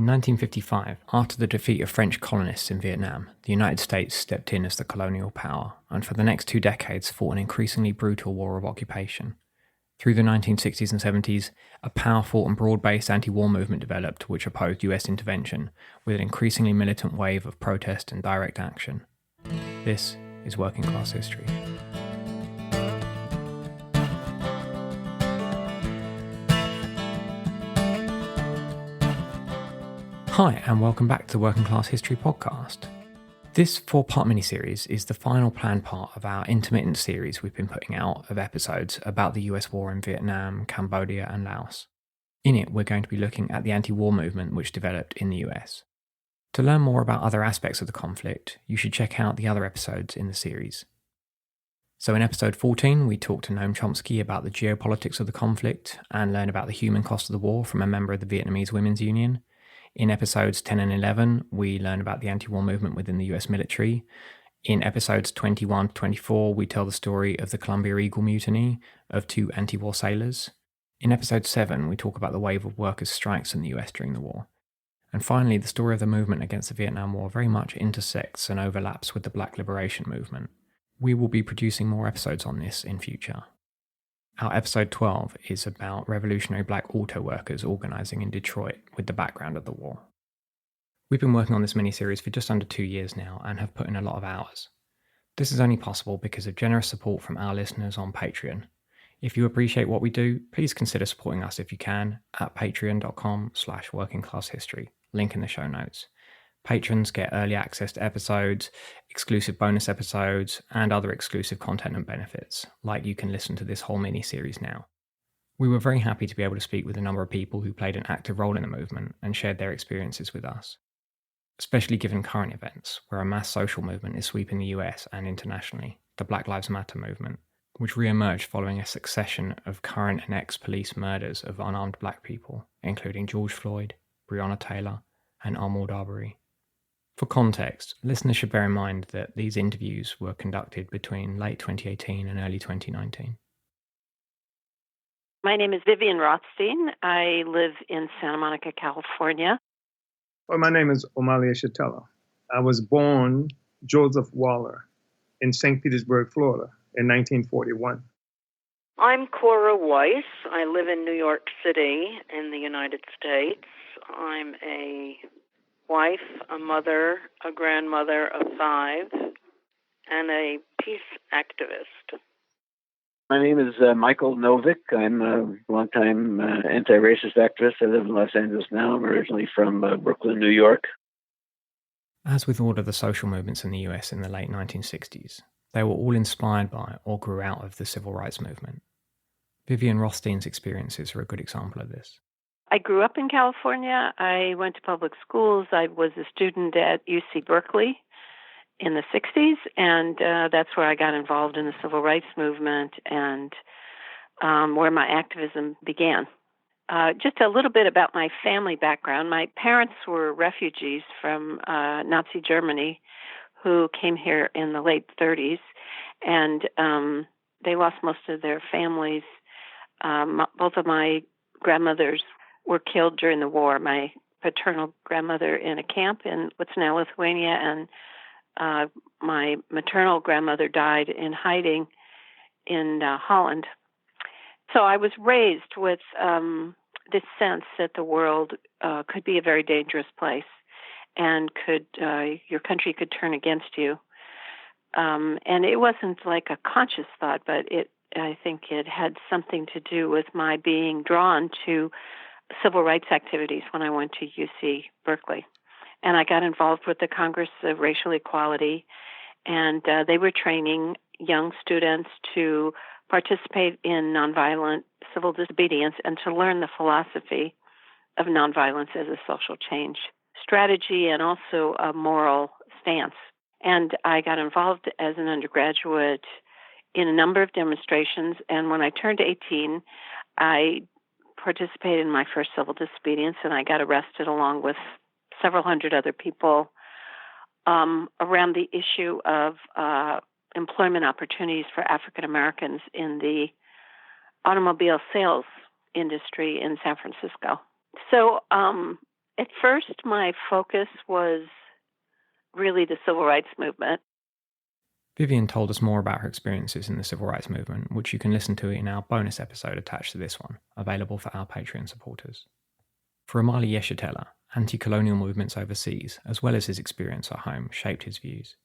In 1955, after the defeat of French colonists in Vietnam, the United States stepped in as the colonial power, and for the next 2 decades fought an increasingly brutal war of occupation. Through the 1960s and 70s, a powerful and broad-based anti-war movement developed which opposed US intervention, with an increasingly militant wave of protest and direct action. This is Working Class History. Hi, and welcome back to the Working Class History podcast. This 4-part miniseries is the final planned part of our intermittent series we've been putting out of episodes about the US war in Vietnam, Cambodia and Laos. In it, we're going to be looking at the anti-war movement which developed in the US. To learn more about other aspects of the conflict, you should check out the other episodes in the series. So in episode 14, we talked to Noam Chomsky about the geopolitics of the conflict and learn about the human cost of the war from a member of the Vietnamese Women's Union. In episodes 10 and 11, we learn about the anti-war movement within the US military. In episodes 21 to 24, we tell the story of the Columbia Eagle mutiny of 2 anti-war sailors. In episode 7, we talk about the wave of workers' strikes in the US during the war. And finally, the story of the movement against the Vietnam War very much intersects and overlaps with the Black Liberation Movement. We will be producing more episodes on this in future. Our episode 12 is about revolutionary black auto workers organising in Detroit with the background of the war. We've been working on this miniseries for just under 2 years now and have put in a lot of hours. This is only possible because of generous support from our listeners on Patreon. If you appreciate what we do, please consider supporting us if you can at patreon.com/workingclasshistory, link in the show notes. Patrons get early access to episodes, exclusive bonus episodes, and other exclusive content and benefits, like you can listen to this whole mini-series now. We were very happy to be able to speak with a number of people who played an active role in the movement and shared their experiences with us, especially given current events, where a mass social movement is sweeping the US and internationally, the Black Lives Matter movement, which re-emerged following a succession of current and ex-police murders of unarmed black people, including George Floyd, Breonna Taylor, and Ahmaud Arbery. For context, listeners should bear in mind that these interviews were conducted between late 2018 and early 2019. My name is Vivian Rothstein. I live in Santa Monica, California. Well, my name is Omali Yeshitela. I was born Joseph Waller in St. Petersburg, Florida in 1941. I'm Cora Weiss. I live in New York City in the United States. I'm a wife, a mother, a grandmother of 5, and a peace activist. My name is Michael Novick. I'm a longtime anti-racist activist. I live in Los Angeles now. I'm originally from Brooklyn, New York. As with all of the social movements in the US in the late 1960s, they were all inspired by or grew out of the civil rights movement. Vivian Rothstein's experiences are a good example of this. I grew up in California. I went to public schools. I was a student at UC Berkeley in the 60s, and that's where I got involved in the civil rights movement and where my activism began. Just a little bit about my family background. My parents were refugees from Nazi Germany who came here in the late 30s, and they lost most of their families. Both of my grandmothers were killed during the war. My paternal grandmother in a camp in what's now Lithuania, and my maternal grandmother died in hiding in Holland. So I was raised with this sense that the world could be a very dangerous place, and your country could turn against you. And it wasn't like a conscious thought, but I think it had something to do with my being drawn to civil rights activities when I went to UC Berkeley. And I got involved with the Congress of Racial Equality, and they were training young students to participate in nonviolent civil disobedience and to learn the philosophy of nonviolence as a social change strategy and also a moral stance. And I got involved as an undergraduate in a number of demonstrations, and when I turned 18, I participated in my first civil disobedience, and I got arrested along with several hundred other people around the issue of employment opportunities for African Americans in the automobile sales industry in San Francisco. So At first, my focus was really the civil rights movement. Vivian told us more about her experiences in the civil rights movement, which you can listen to in our bonus episode attached to this one, available for our Patreon supporters. For Omali Yeshitela, anti-colonial movements overseas, as well as his experience at home, shaped his views.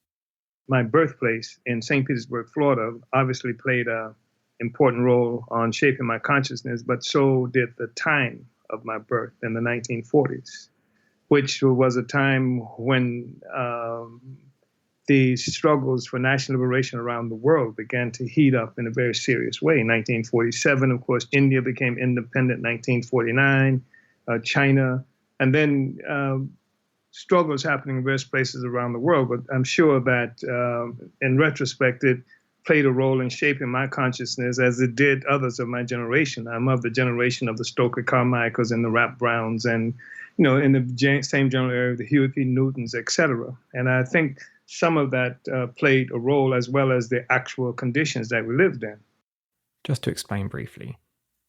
My birthplace in St. Petersburg, Florida, obviously played an important role on shaping my consciousness, but so did the time of my birth in the 1940s, which was a time when the struggles for national liberation around the world began to heat up in a very serious way. In 1947, of course, India became independent. 1949, China, and then struggles happening in various places around the world. But I'm sure that in retrospect, it played a role in shaping my consciousness as it did others of my generation. I'm of the generation of the Stokely Carmichaels and the Rap Browns and, in the same general area, the Huey P. Newtons, et cetera. And I think some of that played a role, as well as the actual conditions that we lived in. Just to explain briefly,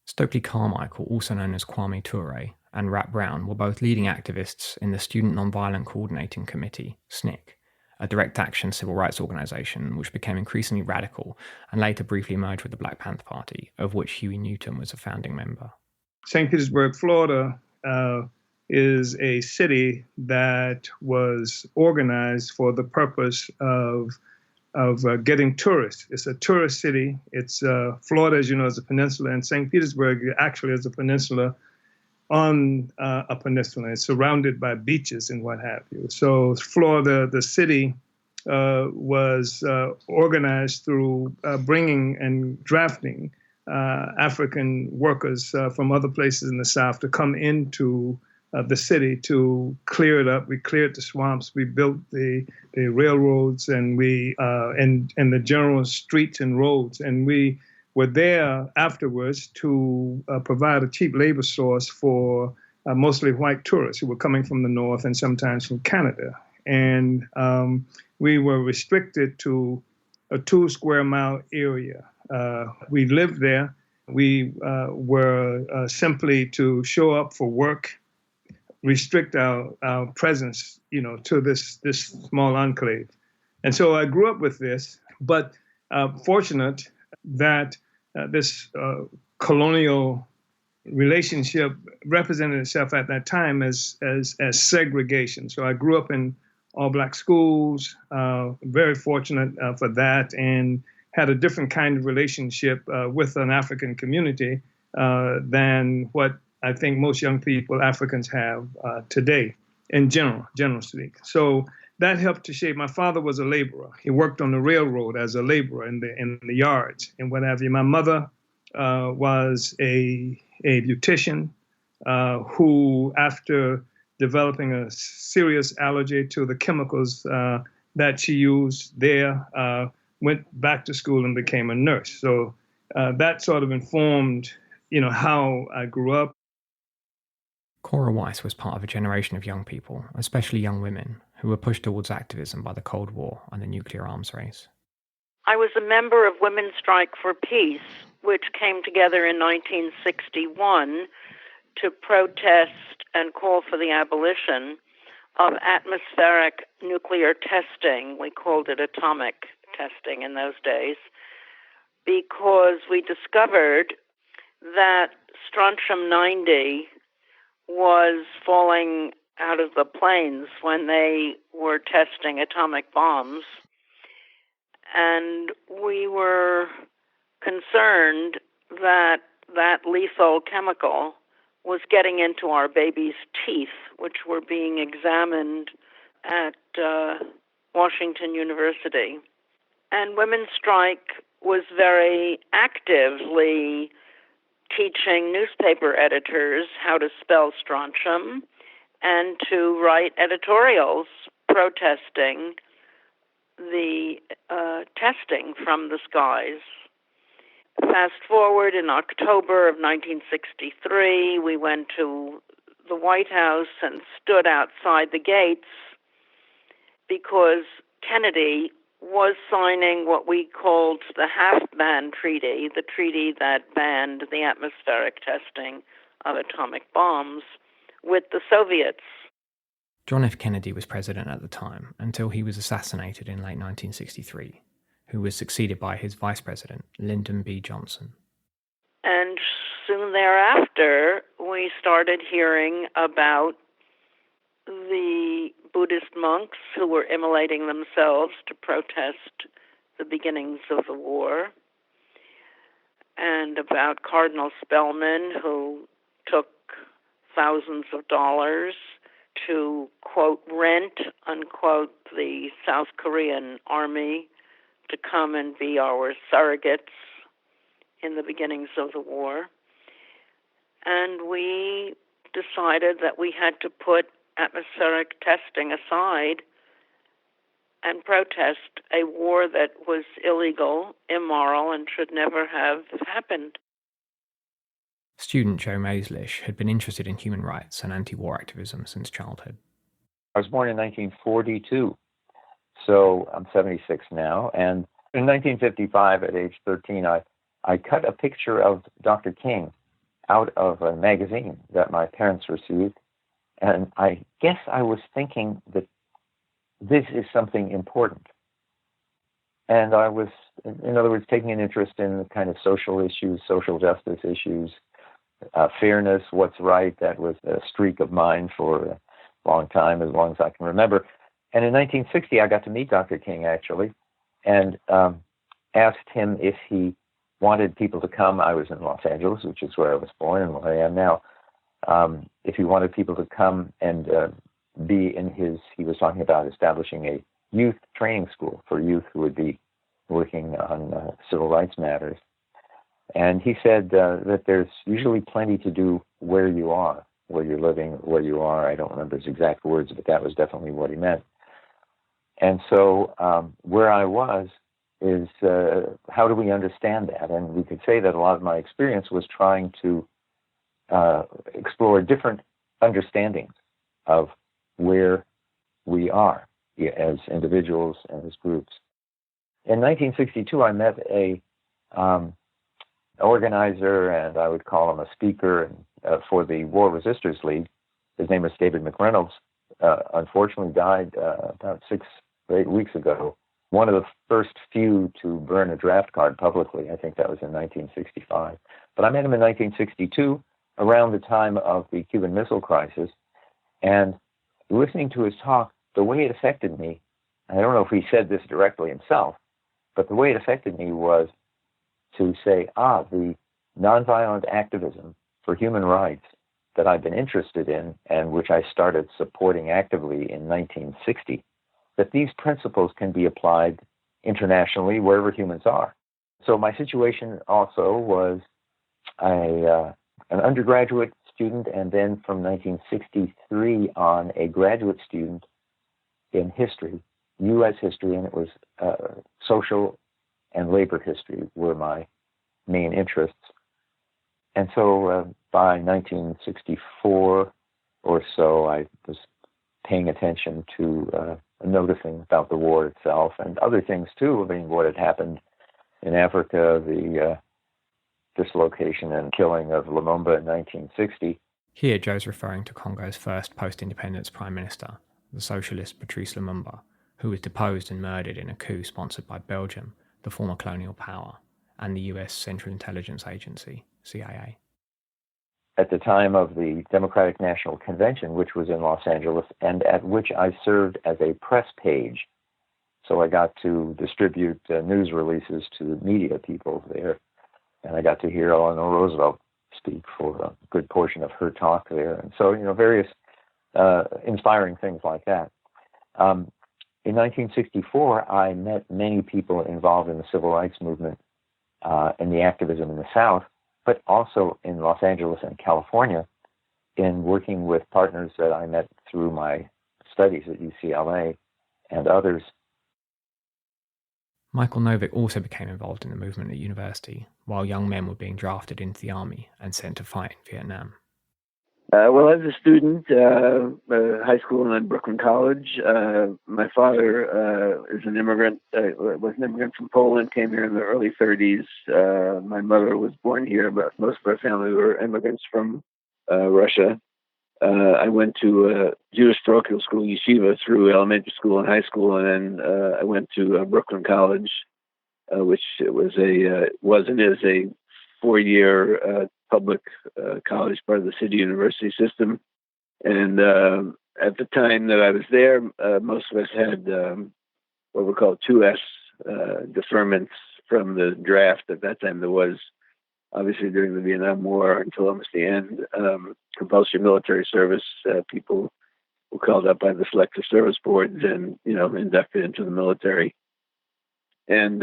Stokely Carmichael, also known as Kwame Ture, and Rap Brown were both leading activists in the Student Nonviolent Coordinating Committee, SNCC, a direct action civil rights organisation which became increasingly radical and later briefly merged with the Black Panther Party, of which Huey Newton was a founding member. St. Petersburg, Florida, is a city that was organized for the purpose of getting tourists. It's a tourist city. It's Florida, as you know, is a peninsula, and St. Petersburg actually is a peninsula on a peninsula. It's surrounded by beaches and what have you. So Florida, the city, was organized through bringing and drafting African workers from other places in the South to come into the city to clear it up. We cleared the swamps. We built the railroads and and the general streets and roads. And we were there afterwards to provide a cheap labor source for mostly white tourists who were coming from the north and sometimes from Canada. And we were restricted to a 2 square mile area. We lived there. We were simply to show up for work, restrict our presence, to this small enclave. And so I grew up with this, but fortunate that this colonial relationship represented itself at that time as segregation. So I grew up in all Black schools, very fortunate for that, and had a different kind of relationship with an African community than what I think most young people, Africans, have today, in general speak. So that helped to shape. My father was a laborer. He worked on the railroad as a laborer in the yards and what have you. My mother was a beautician who, after developing a serious allergy to the chemicals that she used there, went back to school and became a nurse. So that sort of informed, how I grew up. Cora Weiss was part of a generation of young people, especially young women, who were pushed towards activism by the Cold War and the nuclear arms race. I was a member of Women's Strike for Peace, which came together in 1961 to protest and call for the abolition of atmospheric nuclear testing. We called it atomic testing in those days, because we discovered that strontium-90 was falling out of the planes when they were testing atomic bombs. And we were concerned that that lethal chemical was getting into our babies' teeth, which were being examined at Washington University. And Women's Strike was very actively teaching newspaper editors how to spell strontium and to write editorials protesting the testing from the skies. Fast forward, in October of 1963, we went to the White House and stood outside the gates because Kennedy was signing what we called the half-ban treaty, the treaty that banned the atmospheric testing of atomic bombs, with the Soviets. John F. Kennedy was president at the time until he was assassinated in late 1963, who was succeeded by his vice president, Lyndon B. Johnson. And soon thereafter, we started hearing about the Buddhist monks who were immolating themselves to protest the beginnings of the war, and about Cardinal Spellman, who took thousands of dollars to, quote, rent, unquote, the South Korean army to come and be our surrogates in the beginnings of the war. And we decided that we had to put atmospheric testing aside and protest a war that was illegal, immoral, and should never have happened. Student Joe Maizlish had been interested in human rights and anti-war activism since childhood. I was born in 1942, so I'm 76 now. And in 1955, at age 13, I cut a picture of Dr. King out of a magazine that my parents received. And I guess I was thinking that this is something important. And I was, in other words, taking an interest in the kind of social issues, social justice issues, fairness, what's right. That was a streak of mine for a long time, as long as I can remember. And in 1960, I got to meet Dr. King, actually, and asked him if he wanted people to come. I was in Los Angeles, which is where I was born and where I am now. If he wanted people to come and be in his, he was talking about establishing a youth training school for youth who would be working on civil rights matters. And he said that there's usually plenty to do where you are, where you're living, where you are. I don't remember his exact words, but that was definitely what he meant. And so where I was is how do we understand that? And we could say that a lot of my experience was trying to explore different understandings of where we are as individuals and as groups. In 1962, I met a organizer, and I would call him a speaker, for the War Resisters League. His name was David McReynolds. Unfortunately died about 6 or 8 weeks ago. One of the first few to burn a draft card publicly. I think that was in 1965. But I met him in 1962, around the time of the Cuban Missile Crisis, and listening to his talk, the way it affected me, I don't know if he said this directly himself, but the way it affected me was to say, the nonviolent activism for human rights that I've been interested in and which I started supporting actively in 1960, that these principles can be applied internationally wherever humans are. So my situation also was an undergraduate student, and then from 1963 on, a graduate student in history, U.S. history, and it was social and labor history were my main interests. And so by 1964 or so, I was paying attention to noticing about the war itself and other things too. I mean, what had happened in Africa, the dislocation and killing of Lumumba in 1960. Here, Joe's referring to Congo's first post-independence prime minister, the socialist Patrice Lumumba, who was deposed and murdered in a coup sponsored by Belgium, the former colonial power, and the US Central Intelligence Agency, CIA. At the time of the Democratic National Convention, which was in Los Angeles, and at which I served as a press page. So I got to distribute news releases to media people there. And I got to hear Eleanor Roosevelt speak for a good portion of her talk there. And so, various inspiring things like that. In 1964, I met many people involved in the civil rights movement and the activism in the South, but also in Los Angeles and California, in working with partners that I met through my studies at UCLA and others. Michael Novick also became involved in the movement at university, while young men were being drafted into the army and sent to fight in Vietnam. Well, as a student, high school and then Brooklyn College, my father is an immigrant, was an immigrant from Poland, came here in the early 30s. My mother was born here, but most of our family were immigrants from Russia. I went to Jewish parochial school, yeshiva, through elementary school and high school, and then I went to Brooklyn College, which was and is a 4-year public college, part of the city university system. And at the time that I was there, most of us had what were called 2S deferments from the draft. At that time, there was, obviously during the Vietnam War until almost the end, compulsory military service. People were called up by the selective service boards and, inducted into the military. And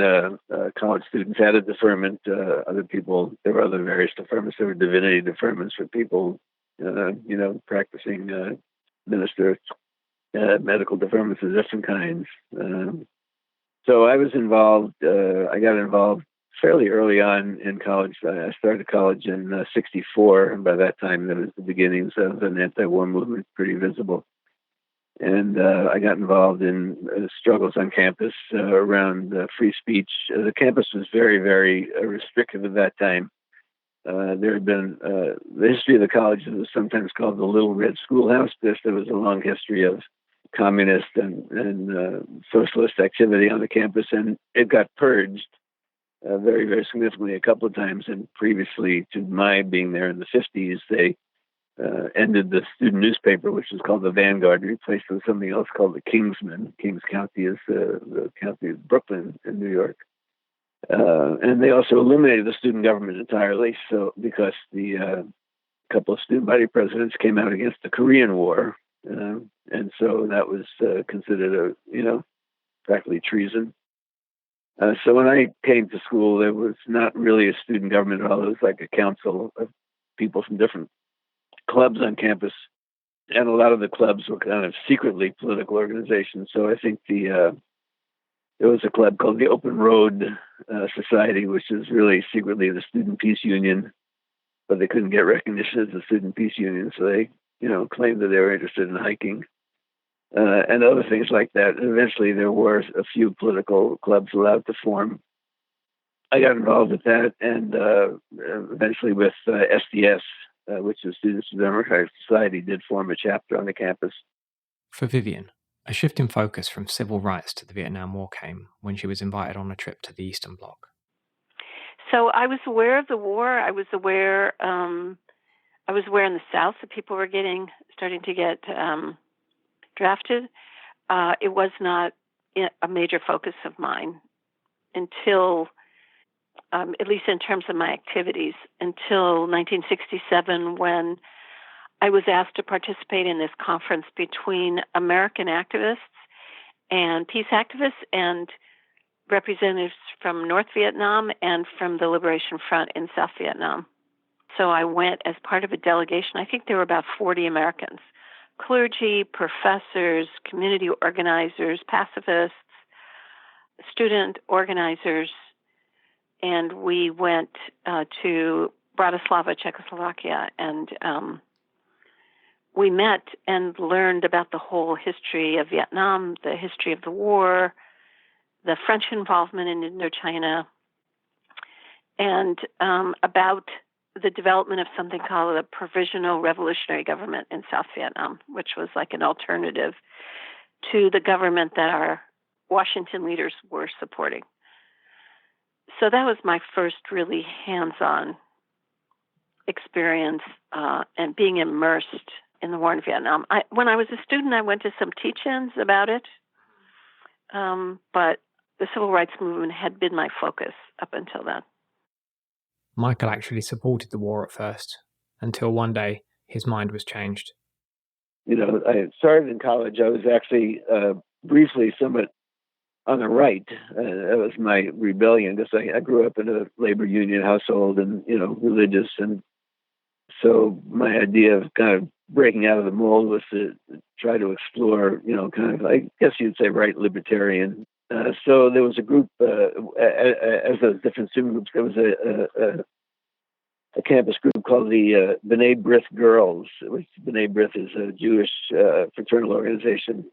college students had a deferment. Other people, there were other various deferments. There were divinity deferments for people, practicing ministers, medical deferments of different kinds. So I was involved. I got involved fairly early on in college. I started college in '64, and by that time, there was the beginnings of an anti-war movement, pretty visible. And I got involved in struggles on campus around free speech. The campus was very, very restrictive at that time. There had been the history of the college was sometimes called the Little Red Schoolhouse. There was a long history of communist and socialist activity on the campus, and it got purged very, very significantly a couple of times. And previously to my being there in the 50s, they ended the student newspaper, which was called the Vanguard, replaced it with something else called the Kingsman. Kings County is the county of Brooklyn in New York. And they also eliminated the student government entirely. So because the couple of student body presidents came out against the Korean War, and so that was considered practically treason. So when I came to school, there was not really a student government at all. It was like a council of people from different clubs on campus, and a lot of the clubs were kind of secretly political organizations. So I think there was a club called the Open Road Society, which is really secretly the Student Peace Union, but they couldn't get recognition as the Student Peace Union, so they claimed that they were interested in hiking and other things like that. And eventually there were a few political clubs allowed to form. I got involved with that, and eventually with SDS, which is Students of the Democratic Society, did form a chapter on the campus. For Vivian, a shift in focus from civil rights to the Vietnam War came when she was invited on a trip to the Eastern Bloc. So I was aware of the war. I was aware in the South that people were starting to get drafted. It was not a major focus of mine until, at least in terms of my activities, until 1967, when I was asked to participate in this conference between American activists and peace activists and representatives from North Vietnam and from the Liberation Front in South Vietnam. So I went as part of a delegation. I think there were about 40 Americans, clergy, professors, community organizers, pacifists, student organizers, and we went to Bratislava, Czechoslovakia, and we met and learned about the whole history of Vietnam, the history of the war, the French involvement in Indochina, and about the development of something called a provisional revolutionary government in South Vietnam, which was like an alternative to the government that our Washington leaders were supporting. So that was my first really hands-on experience and being immersed in the war in Vietnam. When I was a student, I went to some teach-ins about it, but the civil rights movement had been my focus up until then. Michael actually supported the war at first, until one day his mind was changed. I started in college. I was actually briefly somewhat on the right. That was my rebellion, because I grew up in a labor union household and, religious. And so my idea of kind of breaking out of the mold was to try to explore, kind of, I guess you'd say, right libertarian. So there was a group, as those different student groups, there was a campus group called the B'nai B'rith Girls, which B'nai B'rith is a Jewish fraternal organization.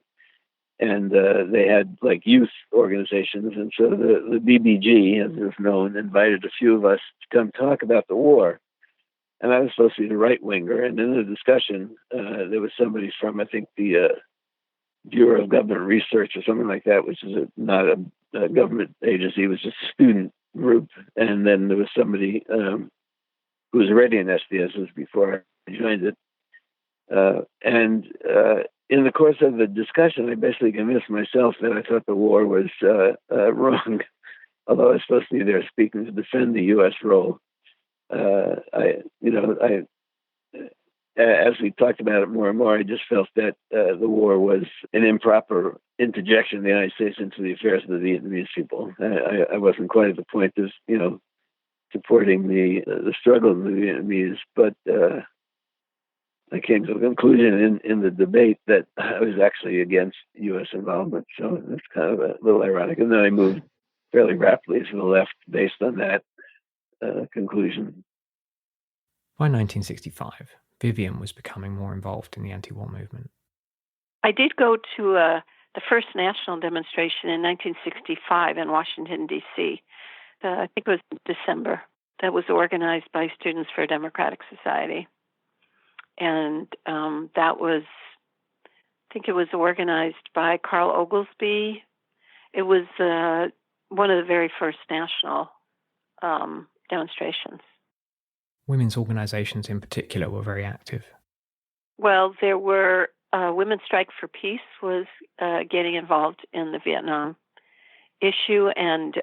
And they had like youth organizations. And so the BBG, as it was known, invited a few of us to come talk about the war. and I was supposed to be the right winger. And in the discussion, there was somebody from, I think, the Bureau of Government Research or something like that, which is not a government agency. It was just a student group. And then there was somebody who was already in SDS. This was before I joined it. And in the course of the discussion, I basically convinced myself that I thought the war was wrong, although I was supposed to be there speaking to defend the U.S. role. As we talked about it more and more, I just felt that the war was an improper interjection of the United States into the affairs of the Vietnamese people. I wasn't quite at the point of, supporting the struggle of the Vietnamese, but I came to a conclusion in the debate that I was actually against U.S. involvement. So it's kind of a little ironic. And then I moved fairly rapidly to the left based on that conclusion. By 1965, Vivian was becoming more involved in the anti-war movement. I did go to the first national demonstration in 1965 in Washington, D.C. I think it was December. That was organized by Students for a Democratic Society. And that was, I think it was organized by Carl Oglesby. It was one of the very first national demonstrations. Women's organizations in particular were very active. Well, there were Women's Strike for Peace was getting involved in the Vietnam issue, and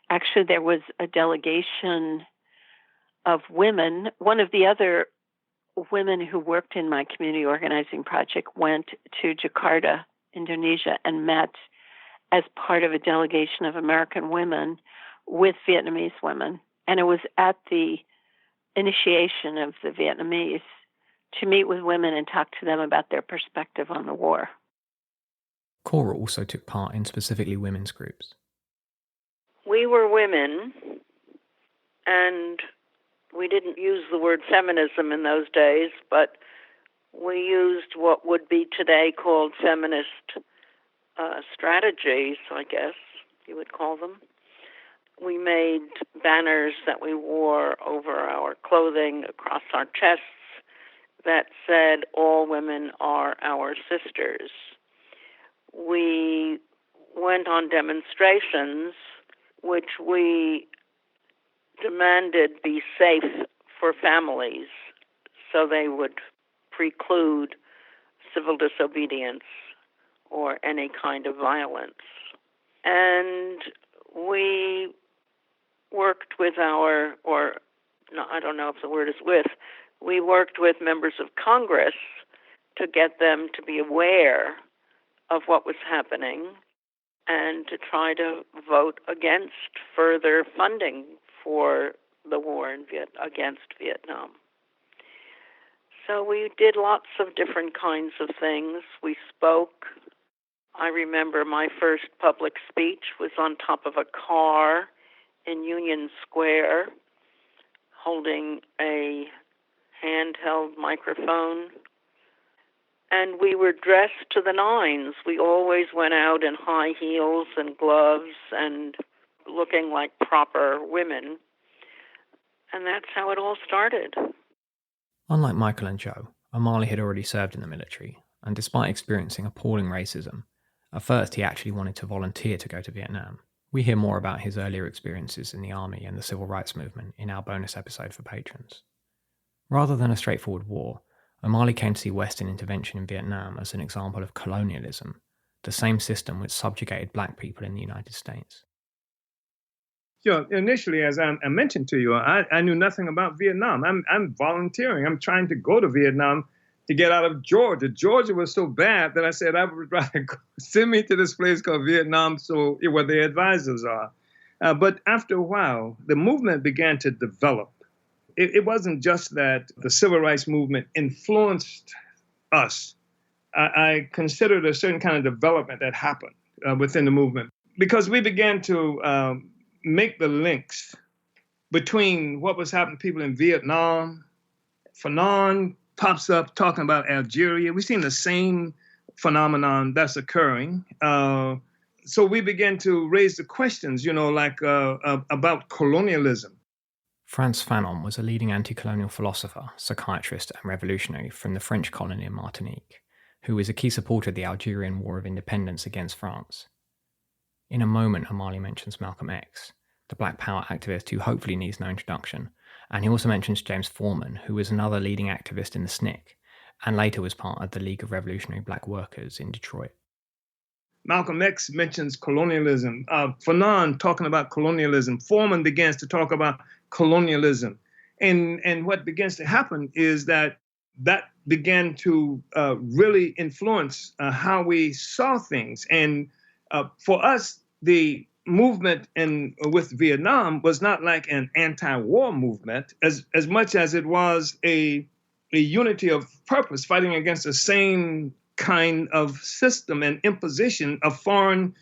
actually there was a delegation of women. One of the other women who worked in my community organizing project went to Jakarta, Indonesia, and met as part of a delegation of American women with Vietnamese women. And it was at the initiation of the Vietnamese to meet with women and talk to them about their perspective on the war. Cora also took part in specifically women's groups. We were women, and we didn't use the word feminism in those days, but we used what would be today called feminist strategies, I guess you would call them. We made banners that we wore over our clothing across our chests that said, "All women are our sisters." We went on demonstrations which we demanded be safe for families, so they would preclude civil disobedience or any kind of violence. And we worked with I don't know if the word is with, we worked with members of Congress to get them to be aware of what was happening and to try to vote against further funding for the war against Vietnam. So we did lots of different kinds of things. We spoke. I remember my first public speech was on top of a car in Union Square, holding a handheld microphone. And we were dressed to the nines. We always went out in high heels and gloves and looking like proper women. And that's how it all started. Unlike Michael and Joe, Omali had already served in the military, and despite experiencing appalling racism, at first he actually wanted to volunteer to go to Vietnam. We hear more about his earlier experiences in the army and the civil rights movement in our bonus episode for patrons. Rather than a straightforward war, Omali came to see Western intervention in Vietnam as an example of colonialism, the same system which subjugated black people in the United States. Initially, as I mentioned to you, I knew nothing about Vietnam. I'm volunteering. I'm trying to go to Vietnam to get out of Georgia. Georgia was so bad that I said I would rather send me to this place called Vietnam, where the advisors are. But after a while, the movement began to develop. It wasn't just that the civil rights movement influenced us. I considered a certain kind of development that happened within the movement because we began to make the links between what was happening to people in Vietnam. Fanon pops up talking about Algeria. We've seen the same phenomenon that's occurring. So we began to raise the questions, about colonialism. Frantz Fanon was a leading anti-colonial philosopher, psychiatrist, and revolutionary from the French colony in Martinique, who was a key supporter of the Algerian War of Independence against France. In a moment, Omali mentions Malcolm X, the Black Power activist who hopefully needs no introduction, and he also mentions James Foreman, who was another leading activist in the SNCC, and later was part of the League of Revolutionary Black Workers in Detroit. Malcolm X mentions colonialism. Fanon talking about colonialism. Foreman begins to talk about colonialism. And what begins to happen is that began to really influence how we saw things. And for us, the movement with Vietnam was not like an anti-war movement as much as it was a unity of purpose, fighting against the same kind of system and imposition of foreign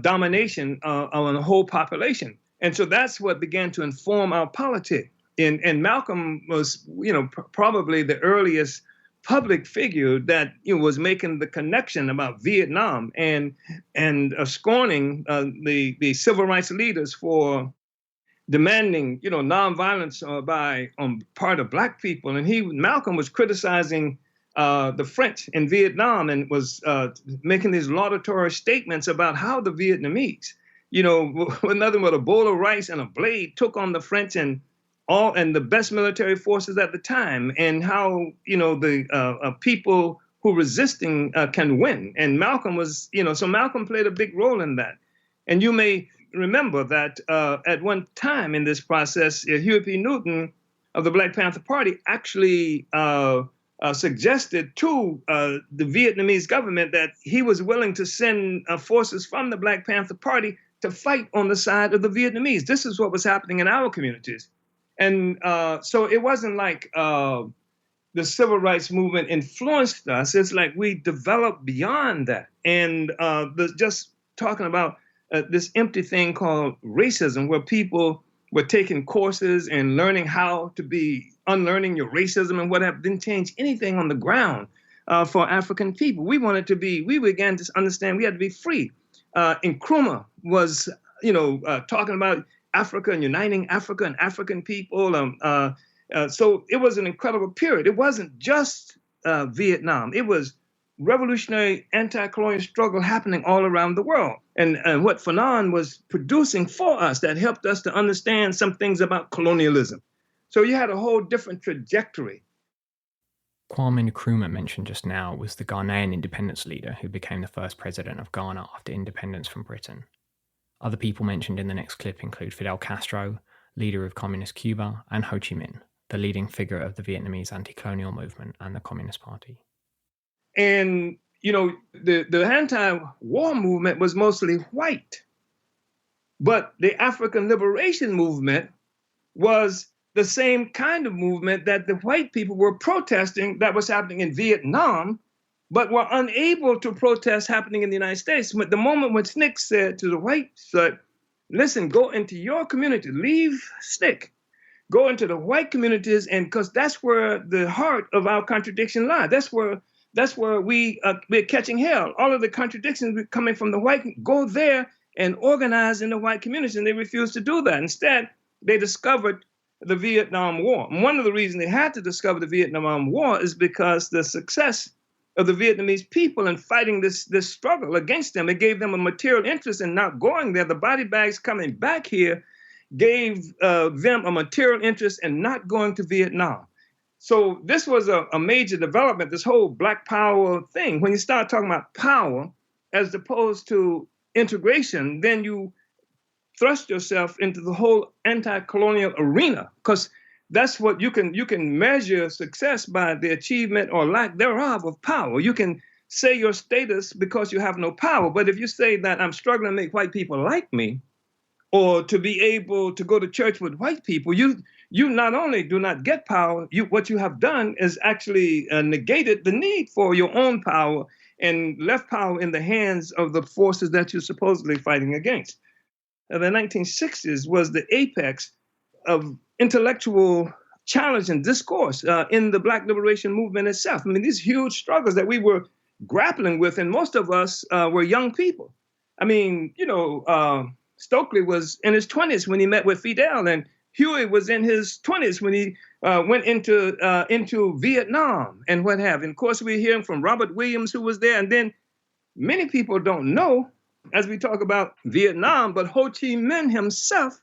domination on the whole population. And so that's what began to inform our politics. And Malcolm was, probably the earliest public figure that was making the connection about Vietnam and scorning the civil rights leaders for demanding, nonviolence on part of Black people. And Malcolm was criticizing the French in Vietnam and was making these laudatory statements about how the Vietnamese, with nothing but a bowl of rice and a blade, took on the French and the best military forces at the time, and how the people who resisting can win. And Malcolm was, so Malcolm played a big role in that. And you may remember that at one time in this process, Huey P. Newton of the Black Panther Party actually suggested to the Vietnamese government that he was willing to send forces from the Black Panther Party to fight on the side of the Vietnamese. This is what was happening in our communities. And so it wasn't like the civil rights movement influenced us. It's like we developed beyond that. And just talking about this empty thing called racism, where people were taking courses and learning how to be unlearning your racism and what didn't change anything on the ground for African people. We began to understand we had to be free. Nkrumah was, talking about Africa and uniting Africa and African people. So it was an incredible period. It wasn't just Vietnam. It was revolutionary anti-colonial struggle happening all around the world. And what Fanon was producing for us that helped us to understand some things about colonialism. So you had a whole different trajectory. Kwame Nkrumah, mentioned just now, was the Ghanaian independence leader who became the first president of Ghana after independence from Britain. Other people mentioned in the next clip include Fidel Castro, leader of Communist Cuba, and Ho Chi Minh, the leading figure of the Vietnamese anti-colonial movement and the Communist Party. And, the anti-war movement was mostly white. But the African liberation movement was the same kind of movement that the white people were protesting that was happening in Vietnam, but were unable to protest happening in the United States. But the moment when SNCC said to the whites, listen, go into your community, leave SNCC, go into the white communities, and because that's where the heart of our contradiction lies. That's where we're catching hell. All of the contradictions coming from the white, go there and organize in the white community, and they refused to do that. Instead, they discovered the Vietnam War. And one of the reasons they had to discover the Vietnam War is because the success of the Vietnamese people in fighting this struggle against them, it gave them a material interest in not going there. The body bags coming back here gave them a material interest in not going to Vietnam. So this was a major development, this whole Black Power thing. When you start talking about power as opposed to integration, then you thrust yourself into the whole anti-colonial arena, because that's what you can measure success by the achievement or lack thereof of power. You can say your status because you have no power. But if you say that I'm struggling to make white people like me, or to be able to go to church with white people, you not only do not get power, what you have done is actually negated the need for your own power and left power in the hands of the forces that you're supposedly fighting against. The 1960s was the apex of intellectual challenge and discourse in the Black liberation movement itself. I mean, these huge struggles that we were grappling with, and most of us were young people. I mean, Stokely was in his 20s when he met with Fidel, and Huey was in his 20s when he went into Vietnam and what have you. And of course, we're hearing from Robert Williams, who was there. And then many people don't know, as we talk about Vietnam, but Ho Chi Minh himself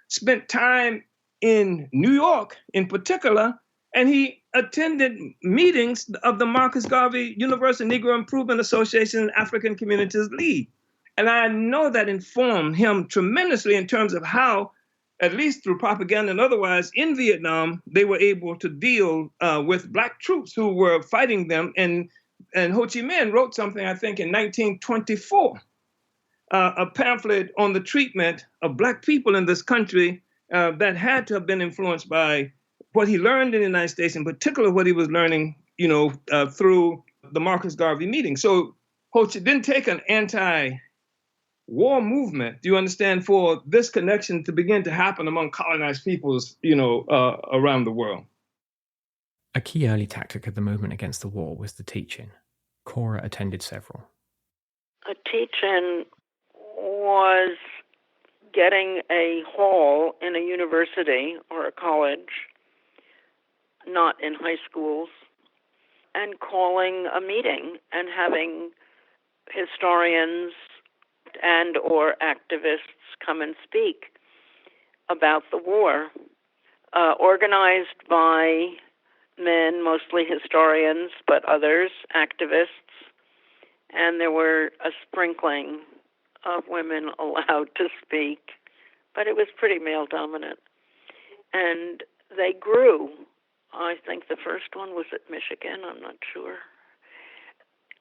spent time in New York in particular, and he attended meetings of the Marcus Garvey Universal Negro Improvement Association and African Communities League. And I know that informed him tremendously in terms of how, at least through propaganda and otherwise, in Vietnam, they were able to deal with Black troops who were fighting them. And Ho Chi Minh wrote something, I think, in 1924, a pamphlet on the treatment of Black people in this country that had to have been influenced by what he learned in the United States, in particular what he was learning, through the Marcus Garvey meeting. So Ho Chi didn't take an anti-war movement, do you understand, for this connection to begin to happen among colonized peoples, around the world. A key early tactic of the movement against the war was the teach-in. Cora attended several. A teach-in was getting a hall in a university or a college, not in high schools, and calling a meeting and having historians and or activists come and speak about the war, organized by men, mostly historians, but others, activists, and there were a sprinkling of women allowed to speak, but it was pretty male-dominant. And they grew. I think the first one was at Michigan, I'm not sure.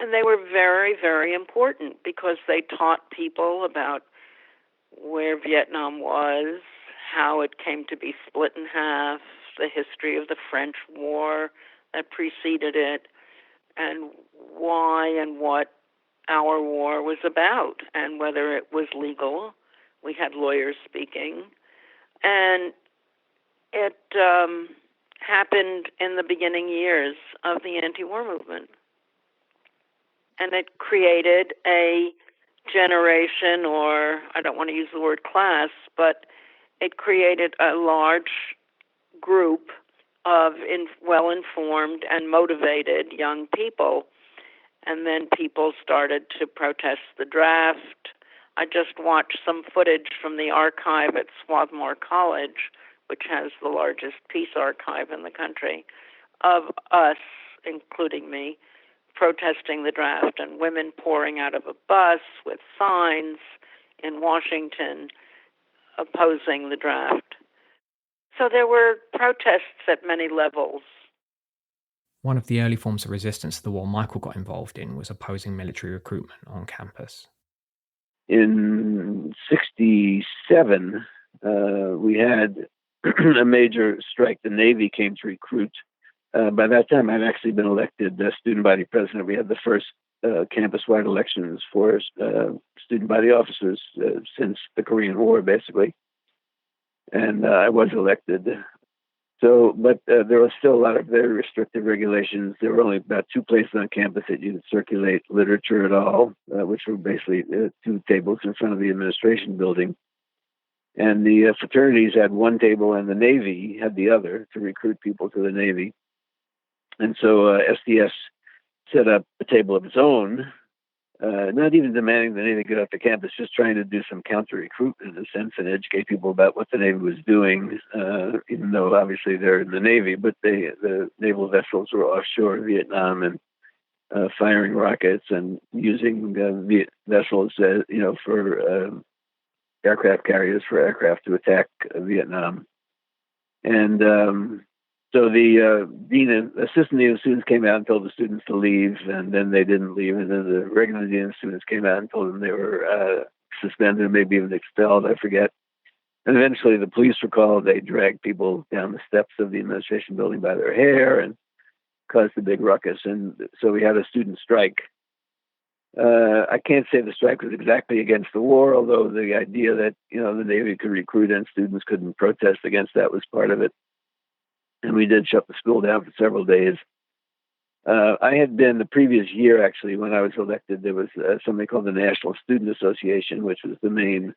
And they were very, very important because they taught people about where Vietnam was, how it came to be split in half, the history of the French War that preceded it, and why and what our war was about, and whether it was legal. We had lawyers speaking. And it happened in the beginning years of the anti-war movement. And it created a generation, or I don't want to use the word class, but it created a large group of well-informed and motivated young people. And then people started to protest the draft. I just watched some footage from the archive at Swarthmore College, which has the largest peace archive in the country, of us, including me, protesting the draft, and women pouring out of a bus with signs in Washington opposing the draft. So there were protests at many levels. One of the early forms of resistance to the war Michael got involved in was opposing military recruitment on campus. In 1967, we had a major strike. The Navy came to recruit. By that time, I'd actually been elected student body president. We had the first campus-wide elections for student body officers since the Korean War, basically. And I was elected. So, but there was still a lot of very restrictive regulations. There were only about 2 places on campus that you could circulate literature at all, which were basically 2 tables in front of the administration building. And the fraternities had 1 table and the Navy had the other to recruit people to the Navy. And so SDS set up a table of its own, not even demanding the Navy get off the campus, just trying to do some counter-recruitment in a sense and educate people about what the Navy was doing, even though obviously they're in the Navy, but the naval vessels were offshore Vietnam and firing rockets and using vessels, for aircraft carriers for aircraft to attack Vietnam. And so the assistant dean of students came out and told the students to leave, and then they didn't leave. And then the regular dean of students came out and told them they were suspended, maybe even expelled, I forget. And eventually the police were called. They dragged people down the steps of the administration building by their hair and caused a big ruckus. And so we had a student strike. I can't say the strike was exactly against the war, although the idea that, the Navy could recruit and students couldn't protest against that was part of it. And we did shut the school down for several days. I had been the previous year, actually, when I was elected, there was something called the National Student Association, which was the main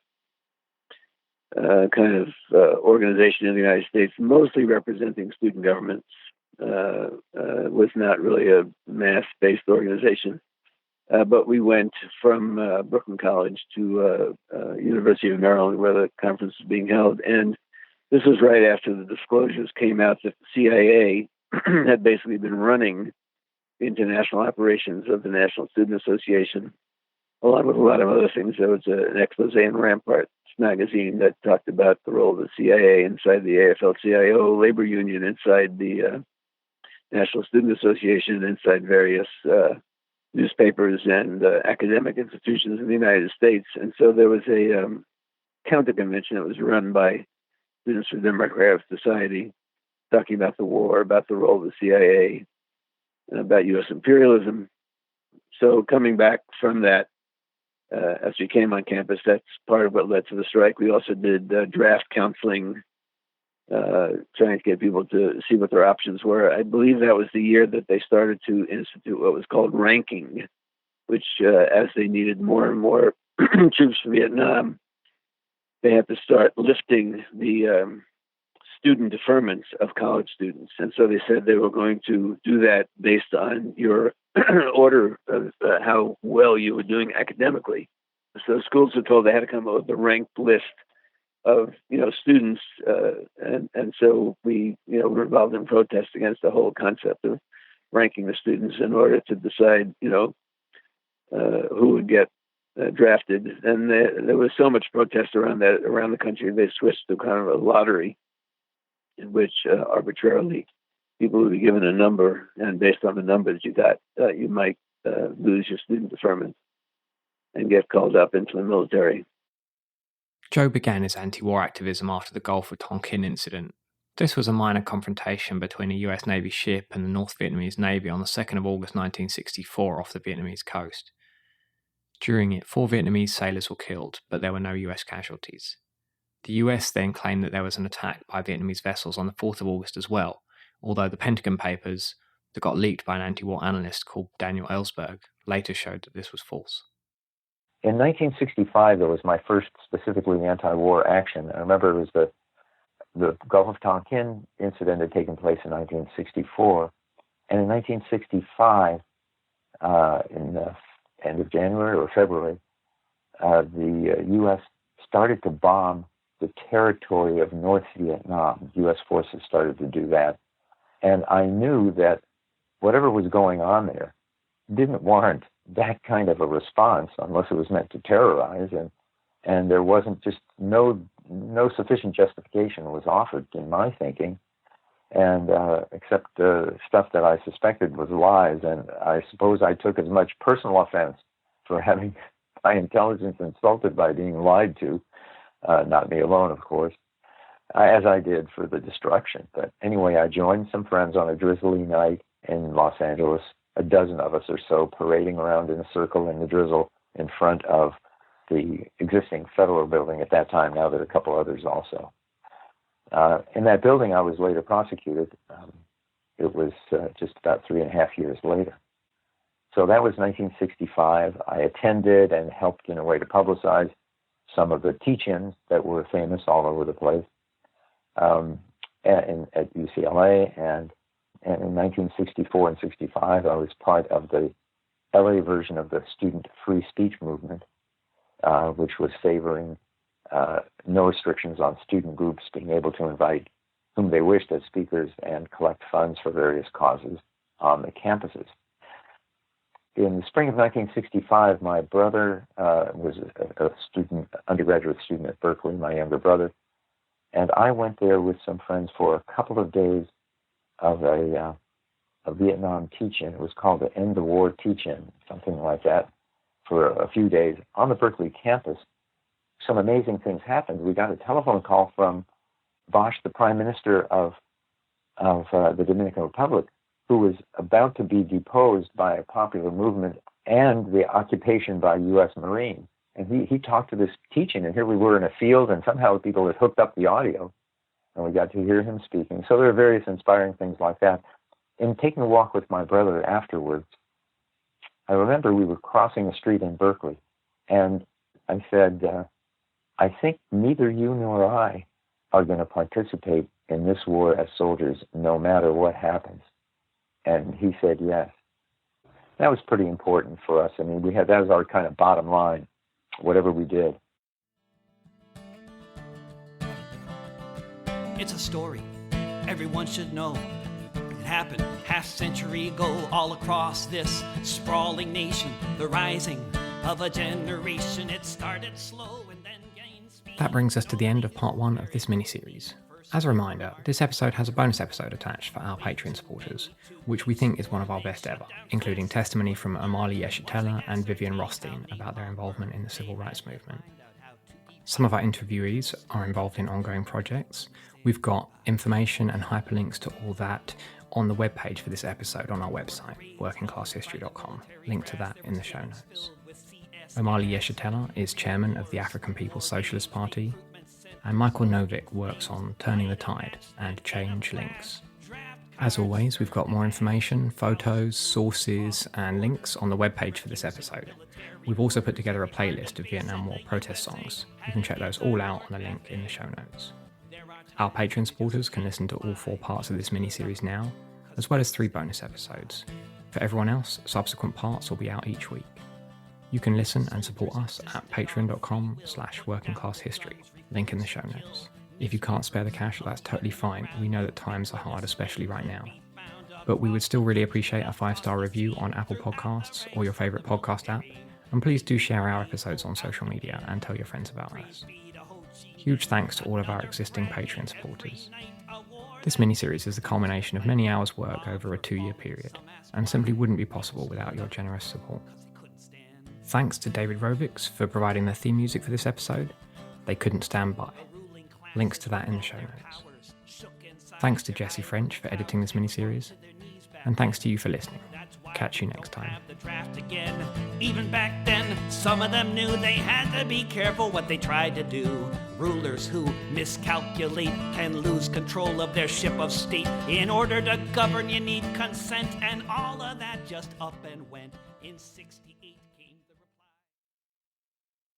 kind of organization in the United States, mostly representing student governments. Was not really a mass-based organization. But we went from Brooklyn College to University of Maryland, where the conference was being held. And this was right after the disclosures came out that the CIA had basically been running the international operations of the National Student Association, along with a lot of other things. There was an expose in Rampart magazine that talked about the role of the CIA inside the AFL-CIO labor union, inside the National Student Association, inside various newspapers and academic institutions in the United States. And so there was a counter-convention that was run by Students for Democratic Society, talking about the war, about the role of the CIA, and about U.S. imperialism. So coming back from that, as we came on campus, that's part of what led to the strike. We also did draft counseling, trying to get people to see what their options were. I believe that was the year that they started to institute what was called ranking, which as they needed more and more troops from Vietnam, they had to start lifting the student deferments of college students. And so they said they were going to do that based on your order of how well you were doing academically. So schools were told they had to come up with a ranked list of students, and so we were involved in protest against the whole concept of ranking the students in order to decide who would get drafted. And there was so much protest around that around the country, they switched to kind of a lottery in which arbitrarily people would be given a number, and based on the numbers you got, you might lose your student deferment and get called up into the military. Joe began his anti-war activism after the Gulf of Tonkin incident. This was a minor confrontation between a US Navy ship and the North Vietnamese Navy on the 2nd of August 1964 off the Vietnamese coast. During it, 4 Vietnamese sailors were killed, but there were no US casualties. The US then claimed that there was an attack by Vietnamese vessels on the 4th of August as well, although the Pentagon Papers that got leaked by an anti-war analyst called Daniel Ellsberg later showed that this was false. In 1965, there was my first specifically anti-war action. I remember it was the Gulf of Tonkin incident had taken place in 1964. And in 1965, in the end of January or February, the U.S. started to bomb the territory of North Vietnam. U.S. forces started to do that. And I knew that whatever was going on there didn't warrant that kind of a response unless it was meant to terrorize, and there wasn't just no sufficient justification was offered in my thinking, and except stuff that I suspected was lies. And I suppose I took as much personal offense for having my intelligence insulted by being lied to, not me alone, of course, as I did for the destruction. But anyway, I joined some friends on a drizzly night in Los Angeles, a dozen of us or so parading around in a circle in the drizzle in front of the existing federal building at that time. Now there are a couple others also. In that building, I was later prosecuted. It was just about 3.5 years later. So that was 1965. I attended and helped in a way to publicize some of the teach-ins that were famous all over the place at UCLA. And in 1964 and 65, I was part of the LA version of the student free speech movement, which was favoring no restrictions on student groups being able to invite whom they wished as speakers and collect funds for various causes on the campuses. In the spring of 1965, my brother was a student, undergraduate student at Berkeley, my younger brother, and I went there with some friends for a couple of days of a Vietnam teach-in. It was called the End the War Teach-in, something like that, for a few days on the Berkeley campus. Some amazing things happened. We got a telephone call from Bosch, the Prime Minister of the Dominican Republic, who was about to be deposed by a popular movement and the occupation by U.S. Marines. And he talked to this teaching, and here we were in a field, and somehow people had hooked up the audio, and we got to hear him speaking. So there are various inspiring things like that. In taking a walk with my brother afterwards, I remember we were crossing a street in Berkeley, and I said, I think neither you nor I are going to participate in this war as soldiers no matter what happens. And he said yes. That was pretty important for us. I mean, that was our kind of bottom line, whatever we did. It's a story everyone should know. It happened half-century ago all across this sprawling nation. The rising of a generation. It started slow and then gained speed. That brings us to the end of part 1 of this miniseries. As a reminder, this episode has a bonus episode attached for our Patreon supporters, which we think is one of our best ever, including testimony from Omali Yeshitela and Vivian Rothstein about their involvement in the civil rights movement. Some of our interviewees are involved in ongoing projects. We've got information and hyperlinks to all that on the webpage for this episode on our website, workingclasshistory.com. Link to that in the show notes. Omali Yeshitela is chairman of the African People's Socialist Party, and Michael Novick works on Turning the Tide and Change Links. As always, we've got more information, photos, sources, and links on the webpage for this episode. We've also put together a playlist of Vietnam War protest songs. You can check those all out on the link in the show notes. Our Patreon supporters can listen to all 4 parts of this miniseries now, as well as 3 bonus episodes. For everyone else, subsequent parts will be out each week. You can listen and support us at patreon.com/workingclasshistory, link in the show notes. If you can't spare the cash, that's totally fine. We know that times are hard, especially right now. But we would still really appreciate a 5-star review on Apple Podcasts or your favourite podcast app, and please do share our episodes on social media and tell your friends about us. Huge thanks to all of our existing Patreon supporters. This miniseries is the culmination of many hours' work over a 2-year period, and simply wouldn't be possible without your generous support. Thanks to David Rovics for providing the theme music for this episode. They couldn't stand by. Links to that in the show notes. Thanks to Jesse French for editing this miniseries, and thanks to you for listening. Catch you next time. Even back then, some of them knew they had to be careful what they tried to do. Rulers who miscalculate can lose control of their ship of state. In order to govern, you need consent, and all of that just up and went in 68.